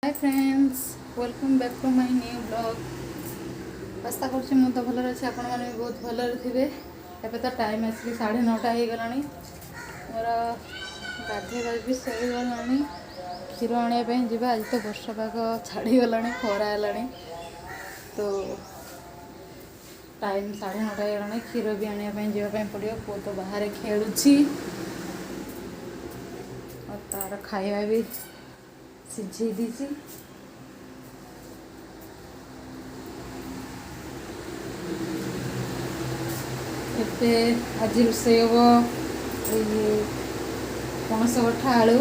Hi friends, welcome back to my new blog. आशा कर मु तो भल अच्छे आपण मैंने भी बहुत भल थे। एबे तो टाइम आसिक 9:30 हो गला। मोर गाधेबा भी सहीगला। क्षीर आने जावा। आज तो वर्षा पाग छाड़ीगला, खरा है तो टाइम 9:30 होगा। क्षीर भी आने जावाई पड़ो। पुओ तो बाहर खेलुची और तार खाଇବା भी सिझे दीची। एते आज रोषे हम पणस कठा आलू।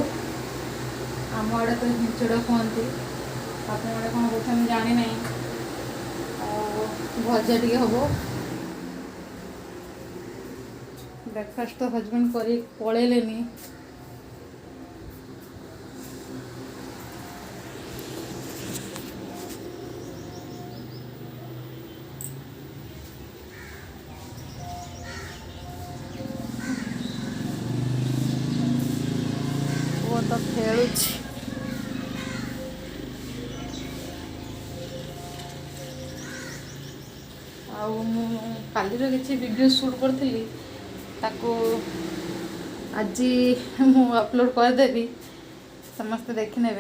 आम आड़े तो हिंचड़ कहती, आप कौन कहते जानी ना। भजा टे हम। ब्रेकफास्ट तो हजबैंड कर पलैले। वो तो खेलुची। कालीर किसी वीडियो शूट करी आज मु अपलोड करदेवी, समस्ते देखने।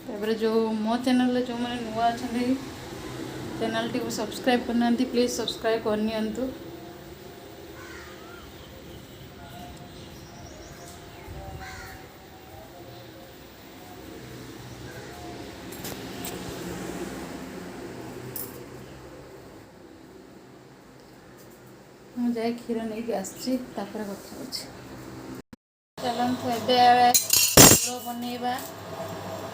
तापर जो मो चैनल जो मैंने नुआ अच्छा चैनल टी सब्सक्राइब करना, प्लीज सब्सक्राइब करनी। मुझे क्षीर नहीं आसी कथा चलतु ए क्षीर बनवा।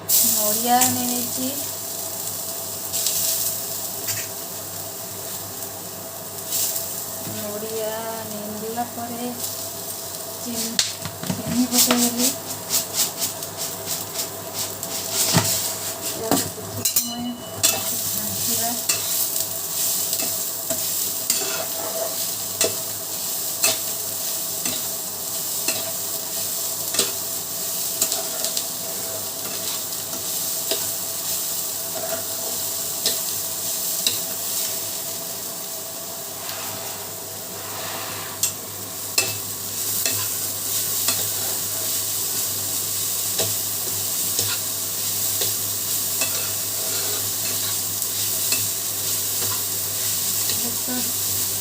नड़िया नहीं नड़िया नेला चीनी पकईदेली।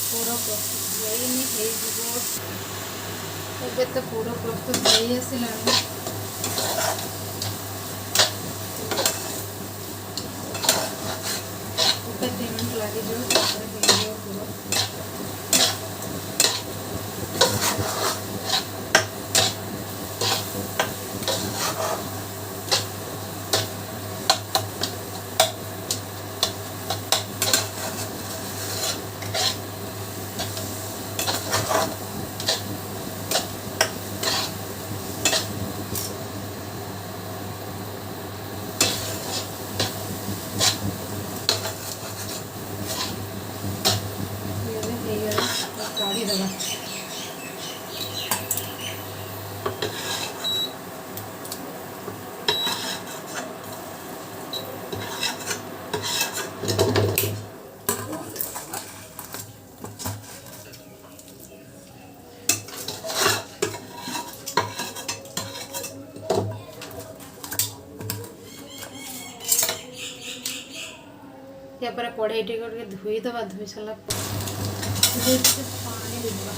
पूरा प्रस्तुत हो तो पूरा प्रस्तुत हो आसला। गोटे 3 मिनट लगे काढ़ी दबा। यापर कड़ाई टे धोईदबा। धोई सारा पानी देवा।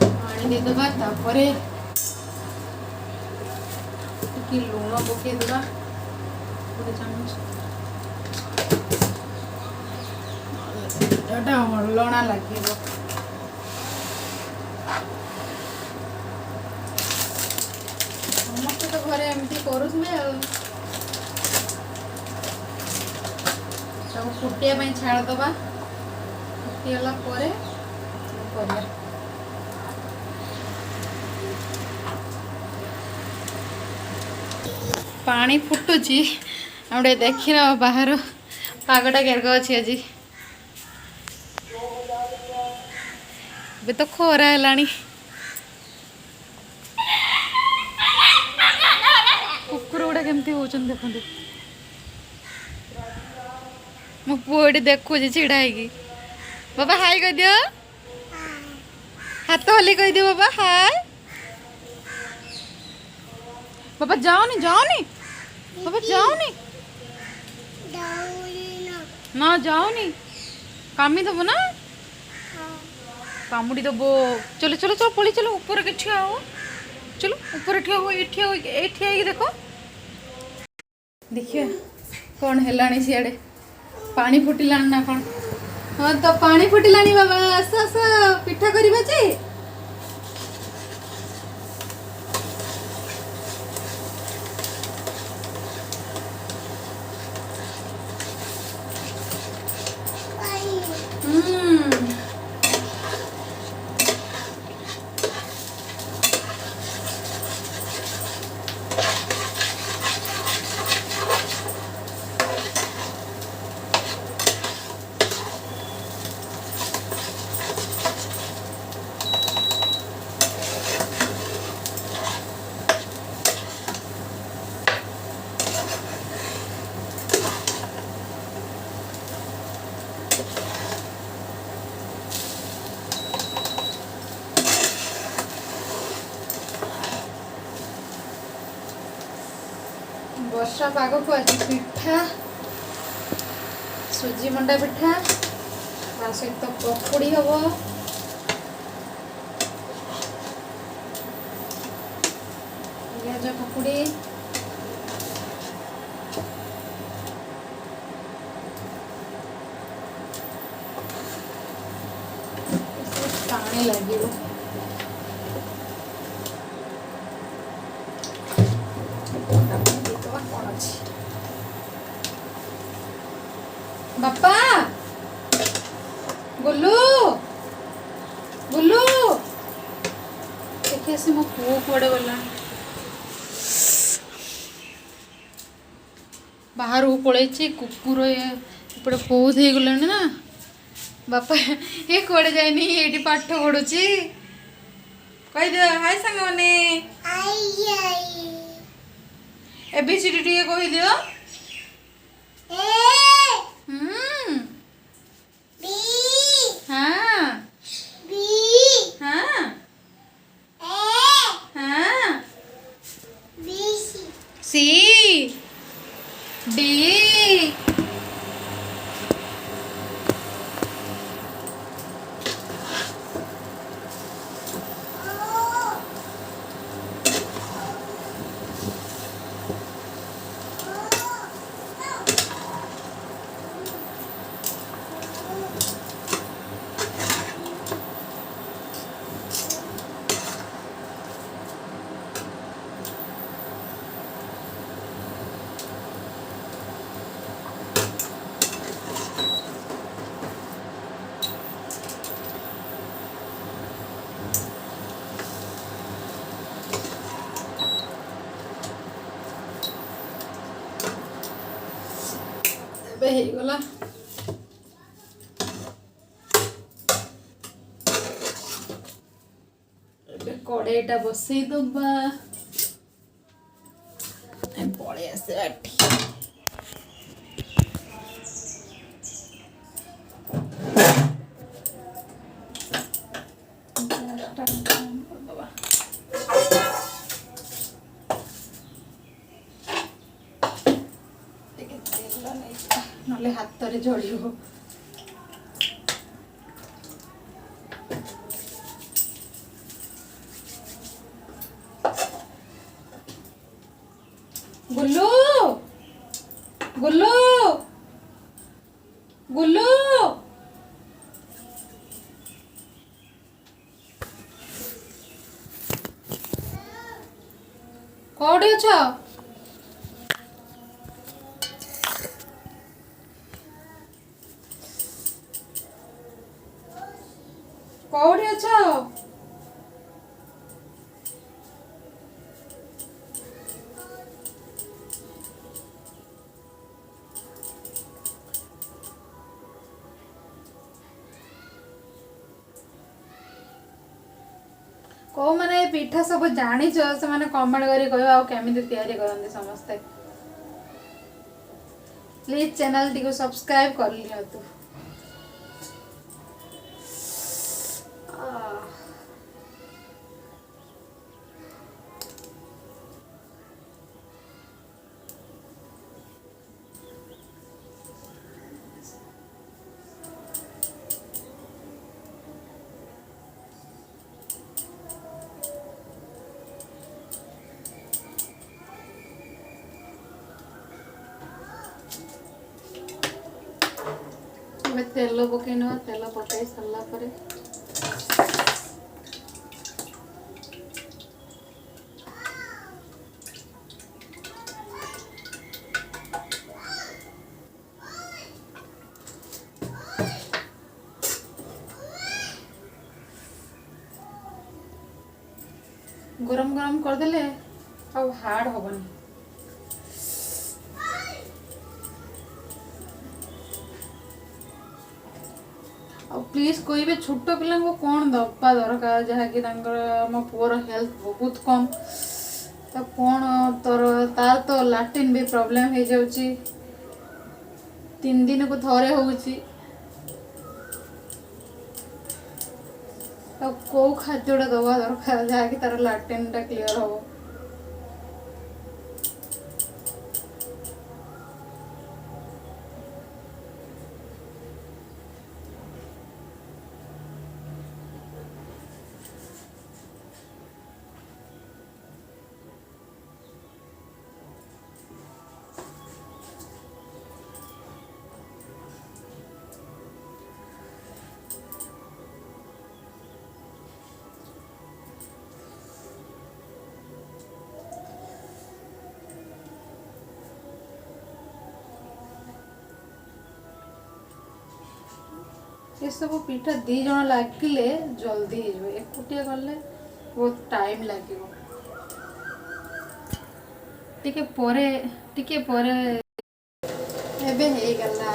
पानी देदबा तापर लुण पकईदबा गोटे चामच। हलणा लगे समस्त तो घरे एमती करुवे सब फुटिया छाड़दबा। फुटीगला कर पानी फुटुची आम देखना बाहर पागटा केरक अच्छी आज तो खरा है कुकुर गुड़ा केमती होचन देखते मो पुओटी देखुची छिड़ा है बाबा हाय कह दियो हाथ हली कह दियो बाबा हाय बाबा जाओनी जाओनी बाबा जाओनी ना जाओनी कामी दबो ना कामुड़ी दबो चलो चलो चलो पड़ी चलो ऊपर के ठिया हो चलो ऊपर ठिया हो ये ठिया देखो देखिए कौन है सियाड़े पानी फुटिला ना कौन हाँ तो पानी फुटिलानी बाबा आस आस पिठा करवा जे वर्षा पाग को आज पिठा सुजी मंडा पिठा ता सहित पकुड़ी हम पियाज पकुड़ी पानी लगे बापा गोलू गोलू देखिए मो पुओ कुआड़े गला बाहर पलैची कुकुर एपटे बहुत हो गला ना बापा ये कुआड़े जाइनी ये पाठ पढ़ुची कह दियो हाय सांग मैंने एबीसीडी टी कह दियो C D गला कड़ेटा बसई दबा पड़े आसे नले हाथ रे जड़ी हो गुल्लू गुल्लू गुल्लू कौड़ी अच्छा कौड़ी अच्छा को माने पिठा सब जानिछ से माने कमेंट करी कहबा आ केमिति तयारी करंदी समस्ते प्लीज चैनल टी को सब्सक्राइब कर लियो तू तेल पकई ना तेल पकई सारा पर गरम गरम करदेले अब हार्ड हबनी प्लीज कोई भी छोट पिला को कौन दबा दरकार जहाँकि मो पुअर हेल्थ बहुत कम तो कौन तार तो लाट्रिन भी प्रॉब्लम हो जाउची 3 दिन को थरे होउची तो को खाद्यटा दबा दरकार जहाँकि तार लाट्रिन टा क्लियर हो ये सब पिठा 2 जन लगिले जल्दी हो एकुटिया गले बहुत टाइम लगे टिके परे एबे हे गला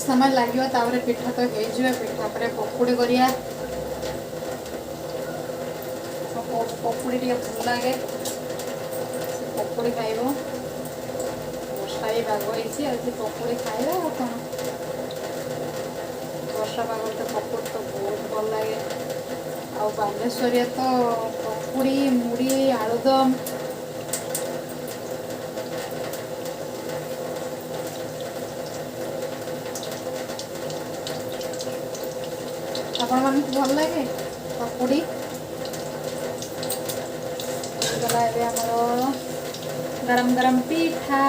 समय लगे तापर पिठा तो हो जाए पिठा पर पकुड़ी करिया पकुड़ी टे भल लगे पकुड़ी खाइब वर्षा भी पाग होती आज पकुड़ी खाइबा कौन वर्षा पाग तो पकुड़ी तो बहुत भल लगे आ बालेश्वरिया तो पकुड़ी मुड़ी आलुदम आपण मन भल लगे पकुड़ी गला आमर गरम गरम पिठा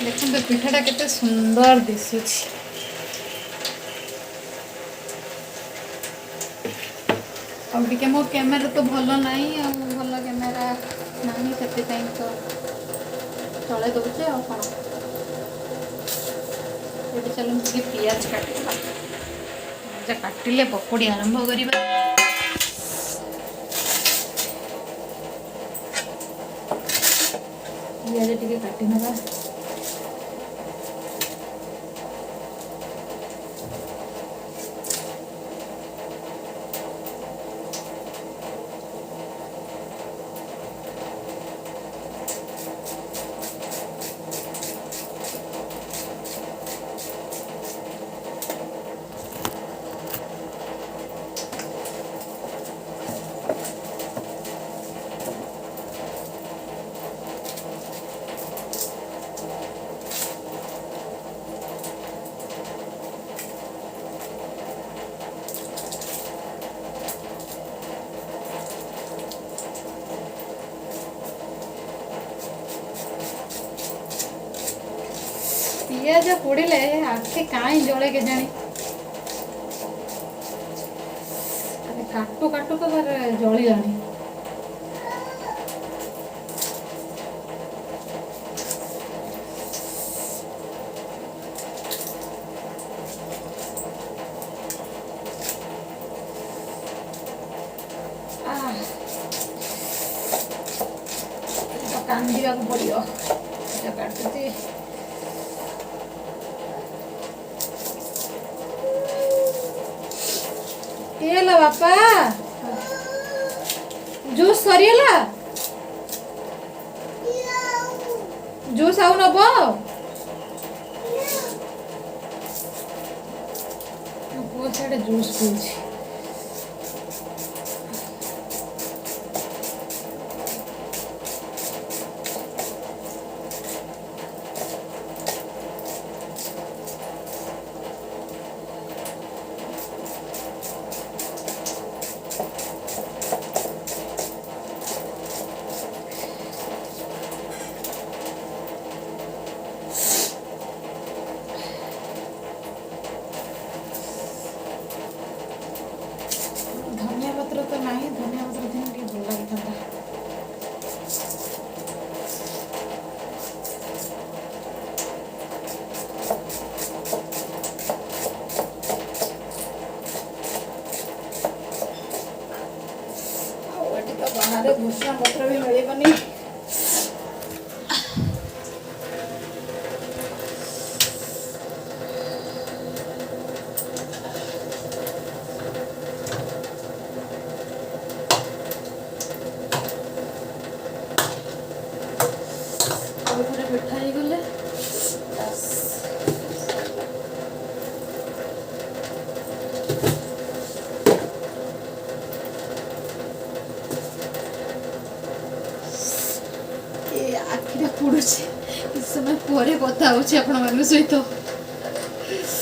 देखते पिठाटा केते सुंदर दिशुची अब मो कैमेरा तो भल ना भल कैमेरा ना से तो चले दूचे आ कौन ये चलो पियाज काटा काटिले पकोड़ी आरंभ करवा पियाज टी काटी ना पियाज पोड़े आखे कहीं जले के जानी काटू काटू तो जलिलानी ରାନ୍ଧିବାକୁ ପଡ଼ିବ। ଏଇଟା କାଟୁଛି। କିଏ ହେଲା ବାପା? ଜୁସ୍ ସରିଗଲା? ଜୁସ୍ ଆଉ ନବ? ପୁଅ ସିଆଡ଼େ ଜୁସ୍ ପିଉଛି। ଧନିଆ ପତ୍ର ତ ନାହିଁ, ଧନିଆ ପତ୍ର ଥିଲେ ଟିକେ ଭଲ ଲାଗିଥାନ୍ତା। ଆଉ ଏଠି ତ ବାହାରେ ଭୂଷଣ ପତ୍ର ବି ମିଳିବନି। ଆଉ ଥରେ ମିଠା ହେଇଗଲେ ବାସ୍। ଏ ଆଖିଟା ପୋଡୁଛି। କିଛି ସମୟ ପରେ କଥା ହଉଛି ଆପଣମାନଙ୍କ ସହିତ।